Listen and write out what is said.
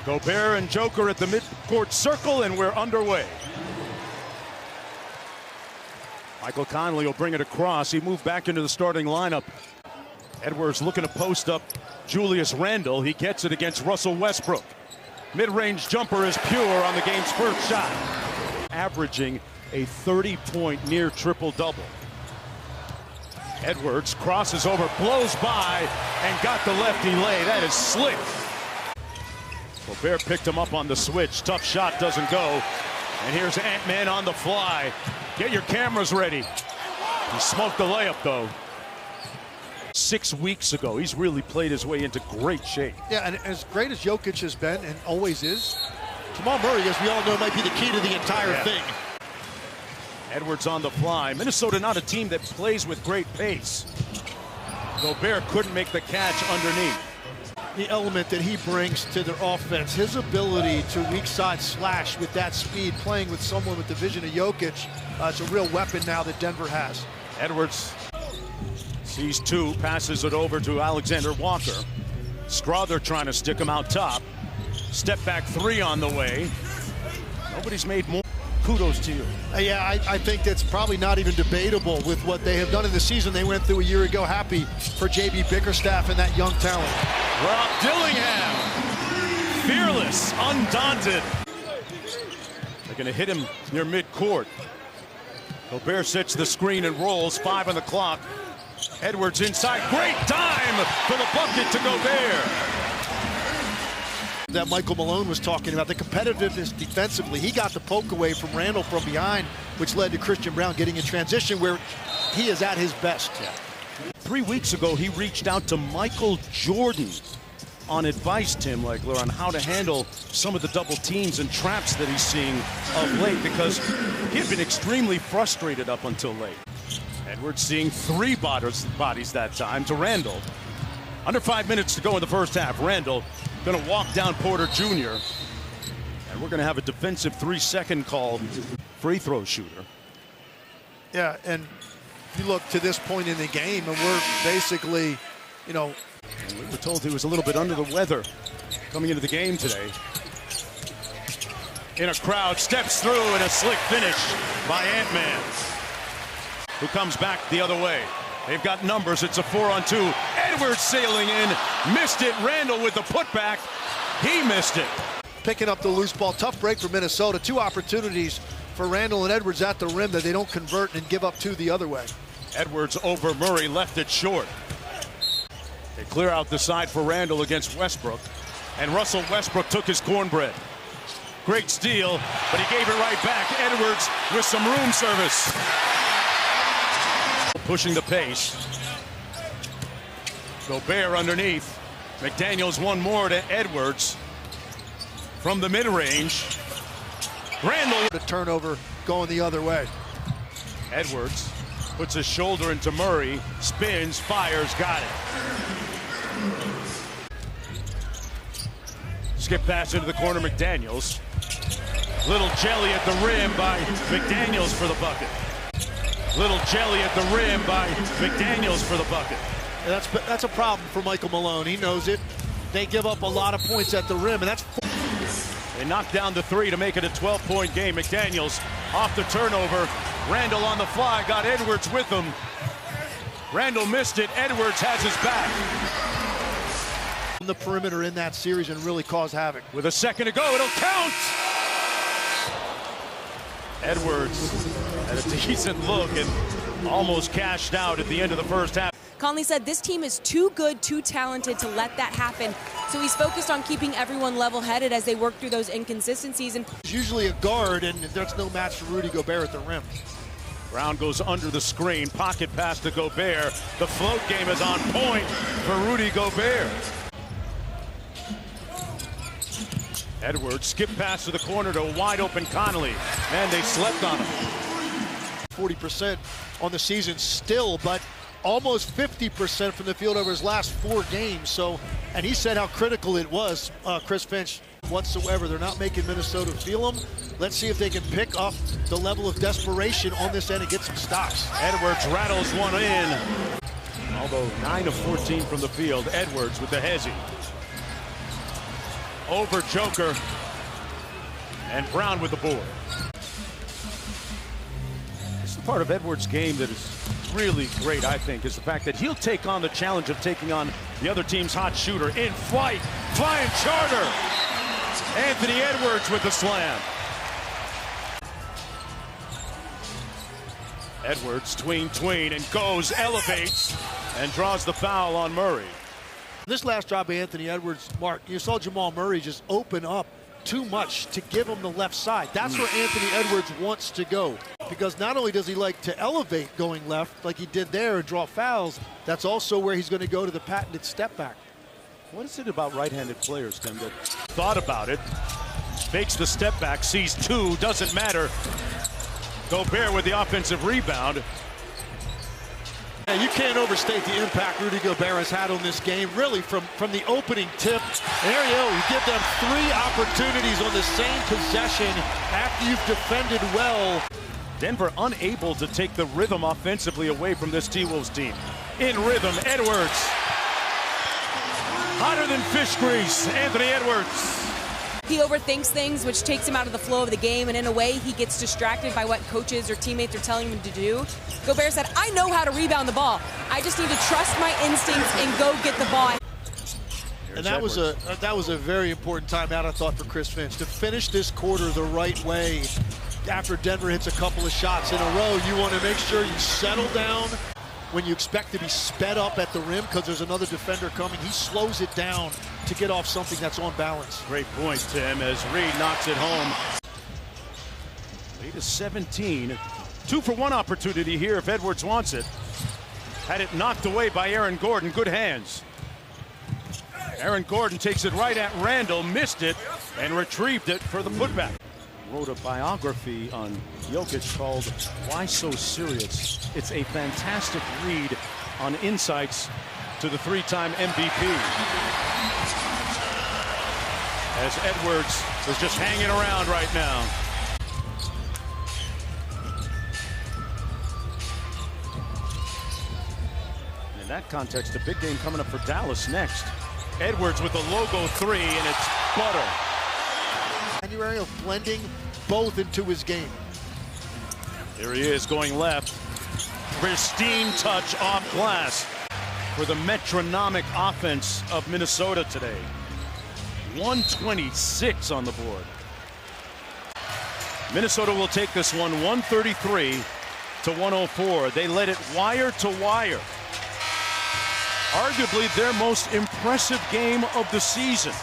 Gobert and Joker at the midcourt circle, and we're underway. Michael Conley will bring it across. He moved back into the starting lineup. Edwards looking to post up Julius Randle. He gets it against Russell Westbrook. Mid-range jumper is pure on the game's first shot. Averaging a 30-point near triple-double. Edwards crosses over, blows by, and got the lefty lay. That is slick. Gobert picked him up on the switch. Tough shot, doesn't go. And here's Ant-Man on the fly. Get your cameras ready. He smoked the layup, though. 6 weeks ago, he's really played his way into great shape. Yeah, and as great as Jokic has been and always is, Jamal Murray, as we all know, might be the key to the entire thing. Edwards on the fly. Minnesota not a team that plays with great pace. Gobert couldn't make the catch underneath. The element that he brings to their offense, his ability to weak side slash with that speed, playing with someone with the vision of Jokic, it's a real weapon now that Denver has. Edwards sees two, passes it over to Alexander Walker. Strother trying to stick him out top. Step back three on the way. Nobody's made more. Kudos to you. Yeah, I think that's probably not even debatable with what they have done in the season they went through a year ago. Happy for JB Bickerstaff and that young talent. Rob Dillingham, fearless, undaunted. They're going to hit him near midcourt. Gobert sets the screen and rolls. 5 on the clock. Edwards inside. Great time for the bucket to Gobert. That Michael Malone was talking about, the competitiveness defensively. He got the poke away from Randle from behind, which led to Christian Braun getting in transition where he is at his best. 3 weeks ago, he reached out to Michael Jordan on advice, Tim Legler, on how to handle some of the double teams and traps that he's seeing of late, because he had been extremely frustrated up until late. Edwards seeing 3 bodies that time to Randle. Under 5 minutes to go in the first half. Randle going to walk down Porter Jr. And we're going to have a defensive 3-second call. Free throw shooter. Yeah, and you look to this point in the game, and we're basically, you know. And we were told he was a little bit under the weather coming into the game today. In a crowd, steps through, and a slick finish by Ant-Man, who comes back the other way. They've got numbers. It's a 4-on-2. Edwards sailing in. Missed it. Randle with the putback. He missed it. Picking up the loose ball. Tough break for Minnesota. 2 opportunities for Randle and Edwards at the rim that they don't convert and give up 2 the other way. Edwards over Murray. Left it short. They clear out the side for Randle against Westbrook. And Russell Westbrook took his cornbread. Great steal, but he gave it right back. Edwards with some room service. Pushing the pace. Gobert underneath. McDaniels one more to Edwards from the mid-range. Randle. The turnover going the other way. Edwards puts his shoulder into Murray, spins, fires, got it. Skip pass into the corner, McDaniels. Little jelly at the rim by McDaniels for the bucket. Little jelly at the rim by McDaniels for the bucket. That's a problem for Michael Malone. He knows it. They give up a lot of points at the rim, and that's. They knock down the 3 to make it a 12-point game. McDaniels off the turnover. Randle on the fly, got Edwards with him. Randle missed it. Edwards has his back. On the perimeter in that series and really cause havoc. With a second to go, it'll count. Edwards had a decent look and almost cashed out at the end of the first half. Conley said this team is too good, too talented to let that happen. So he's focused on keeping everyone level-headed as they work through those inconsistencies. And he's usually a guard, and there's no match for Rudy Gobert at the rim. Brown goes under the screen, pocket pass to Gobert. The float game is on point for Rudy Gobert. Edwards, skip pass to the corner to a wide-open Conley. Man, they slept on him. 40% on the season still, but almost 50% from the field over his last 4 games. So, and he said how critical it was, Chris Finch, whatsoever. They're not making Minnesota feel them. Let's see if they can pick up the level of desperation on this end and get some stops. Edwards rattles one in. Although 9 of 14 from the field, Edwards with the hezzy. over Joker. And Brown with the board. This is the part of Edwards' game that is really great, I think, is the fact that he'll take on the challenge of taking on the other team's hot shooter in flight. Flying charter. Anthony Edwards with the slam. Edwards tween and goes, elevates, and draws the foul on Murray. This last drive by Anthony Edwards, Mark, you saw Jamal Murray just open up too much to give him the left side. That's where Anthony Edwards wants to go, because not only does he like to elevate going left like he did there and draw fouls, that's also where he's going to go to the patented step back. What is it about right-handed players, Tim, that thought about it, fakes the step back, sees two, doesn't matter. Gobert with the offensive rebound. Yeah, you can't overstate the impact Rudy Gobert has had on this game, really from the opening tip. There you go, you give them 3 opportunities on the same possession after you've defended well. Denver unable to take the rhythm offensively away from this T-Wolves team. In rhythm, Edwards. Hotter than fish grease, Anthony Edwards. He overthinks things, which takes him out of the flow of the game, and in a way, he gets distracted by what coaches or teammates are telling him to do. Gobert said, I know how to rebound the ball. I just need to trust my instincts and go get the ball. And that was a very important timeout, I thought, for Chris Finch. To finish this quarter the right way after Denver hits a couple of shots in a row, you want to make sure you settle down when you expect to be sped up at the rim because there's another defender coming. He slows it down to get off something that's on balance. Great point, Tim, as Reed knocks it home. Lead is 17. 2-for-1 opportunity here if Edwards wants it. Had it knocked away by Aaron Gordon. Good hands. Aaron Gordon takes it right at Randall, missed it, and retrieved it for the putback. Wrote a biography on Jokic called Why So Serious? It's a fantastic read on insights to the 3-time MVP. As Edwards is just hanging around right now. In that context, a big game coming up for Dallas next. Edwards with the logo 3, and it's butter. January of blending both into his game. There he is going left. Pristine touch off glass for the metronomic offense of Minnesota today. 126 on the board. Minnesota will take this one 133 to 104. They led it wire to wire. Arguably their most impressive game of the season.